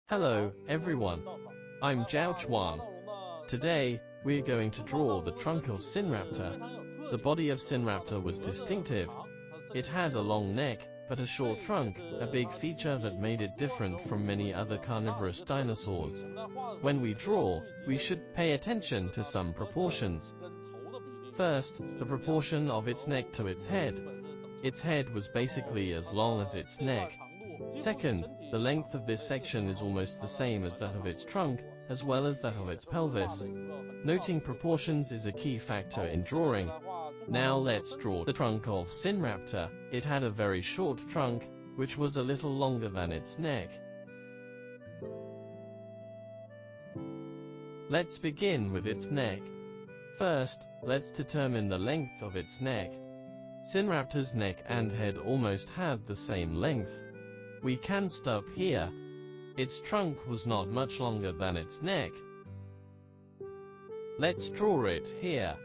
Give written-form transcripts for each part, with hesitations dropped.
Hello, everyone. I'm ZHAO Chuang. Today, we're going to draw the trunk of Sinraptor. The body of Sinraptor was distinctive. It had a long neck, but a short trunk, a big feature that made it different from many other carnivorous dinosaurs. When we draw, we should pay attention to some proportions. First, the proportion of its neck to its head. Its head was basically as long as its neck. Second, the length of this section is almost the same as that of its trunk, as well as that of its pelvis. Noting proportions is a key factor in drawing. Now let's draw the trunk of Sinraptor. It had a very short trunk, which was a little longer than its neck. Let's begin with its neck. First, let's determine the length of its neck. Sinraptor's neck and head almost had the same length. We can stop here. Its trunk was not much longer than its neck. Let's draw it here.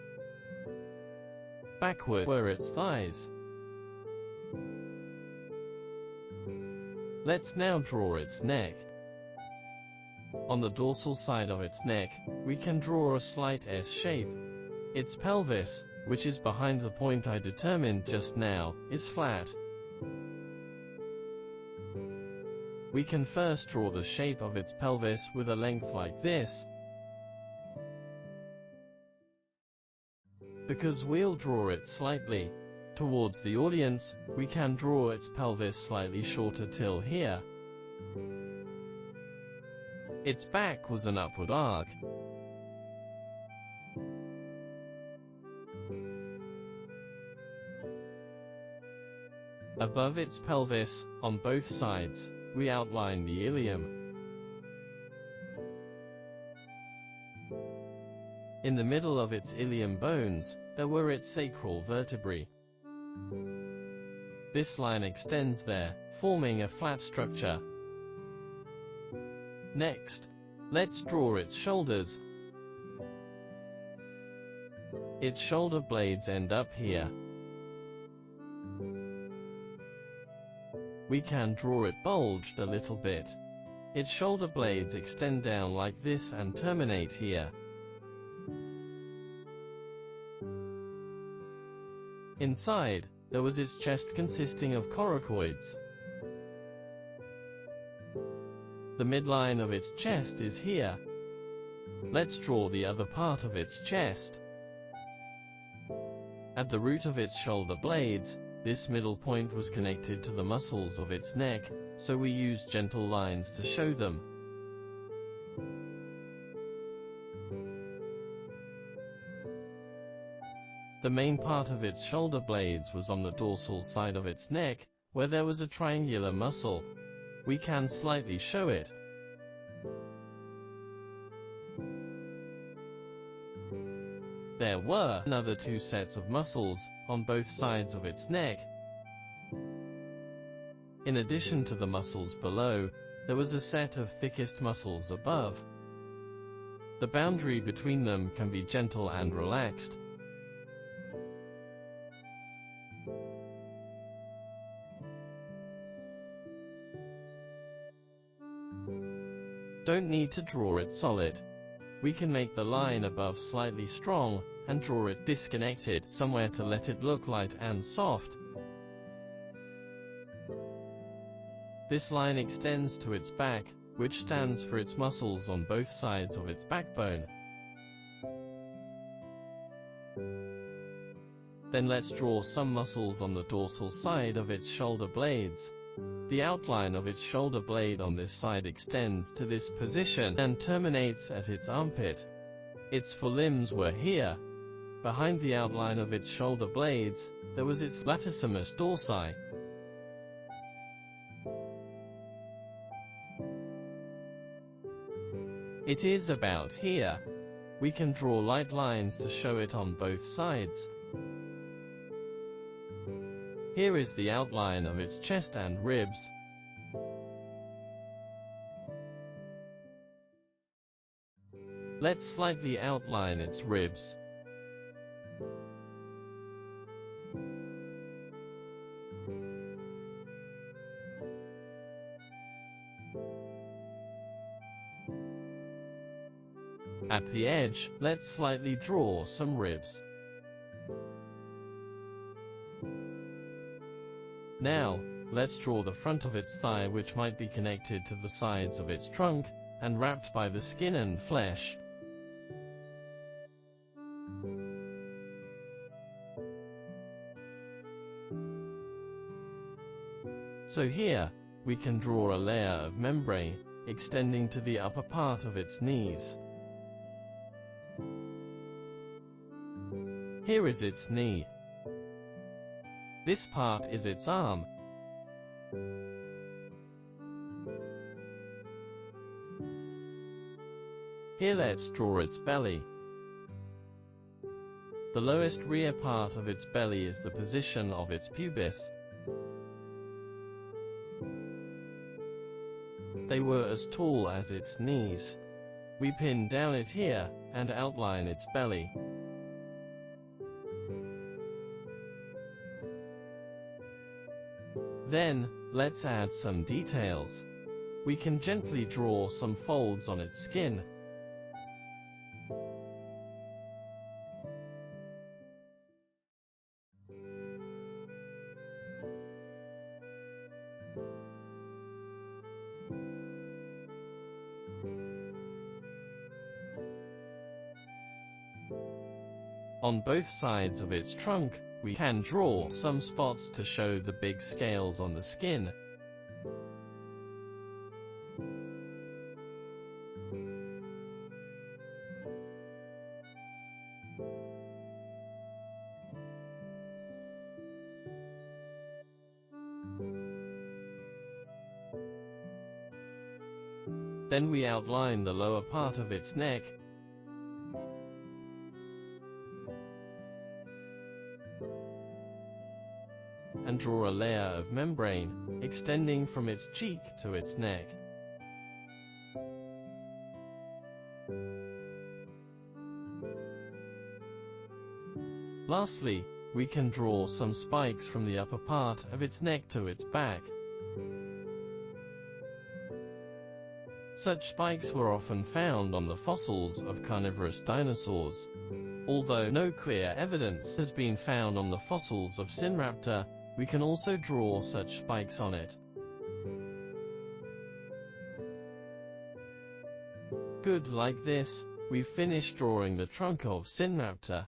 Backward were its thighs. Let's now draw its neck. On the dorsal side of its neck, we can draw a slight S shape. Its pelvis, which is behind the point I determined just now, is flat. We can first draw the shape of its pelvis with a length like this. Because we'll draw it slightly towards the audience, we can draw its pelvis slightly shorter till here. Its back was an upward arc. Above its pelvis, on both sides, we outline the ilium. In the middle of its ilium bones, there were its sacral vertebrae. This line extends there, forming a flat structure. Next, let's draw its shoulders. Its shoulder blades end up here. We can draw it bulged a little bit. Its shoulder blades extend down like this and terminate here. Inside, there was its chest consisting of coracoids. The midline of its chest is here. Let's draw the other part of its chest. At the root of its shoulder blades, this middle point was connected to the muscles of its neck, so we use gentle lines to show them. The main part of its shoulder blades was on the dorsal side of its neck, where there was a triangular muscle. We can slightly show it. There were another two sets of muscles on both sides of its neck. In addition to the muscles below, there was a set of thickest muscles above. The boundary between them can be gentle and relaxed. Don't need to draw it solid. We can make the line above slightly strong, and draw it disconnected somewhere to let it look light and soft. This line extends to its back, which stands for its muscles on both sides of its backbone. Then let's draw some muscles on the dorsal side of its shoulder blades. The outline of its shoulder blade on this side extends to this position and terminates at its armpit. Its forelimbs were here. Behind the outline of its shoulder blades, there was its latissimus dorsi. It is about here. We can draw light lines to show it on both sides. Here is the outline of its chest and ribs. Let's slightly outline its ribs. At the edge, let's slightly draw some ribs. Now, let's draw the front of its thigh, which might be connected to the sides of its trunk, and wrapped by the skin and flesh. So here, we can draw a layer of membrane, extending to the upper part of its knees. Here is its knee. This part is its arm. Here let's draw its belly. The lowest rear part of its belly is the position of its pubis. They were as tall as its knees. We pin down it here, and outline its belly. Then, let's add some details. We can gently draw some folds on its skin. On both sides of its trunk, we can draw some spots to show the big scales on the skin. Then we outline the lower part of its neck, and draw a layer of membrane, extending from its cheek to its neck. Lastly, we can draw some spikes from the upper part of its neck to its back. Such spikes were often found on the fossils of carnivorous dinosaurs. Although no clear evidence has been found on the fossils of Sinraptor, we can also draw such spikes on it. Good, like this, we've finished drawing the trunk of Sinraptor.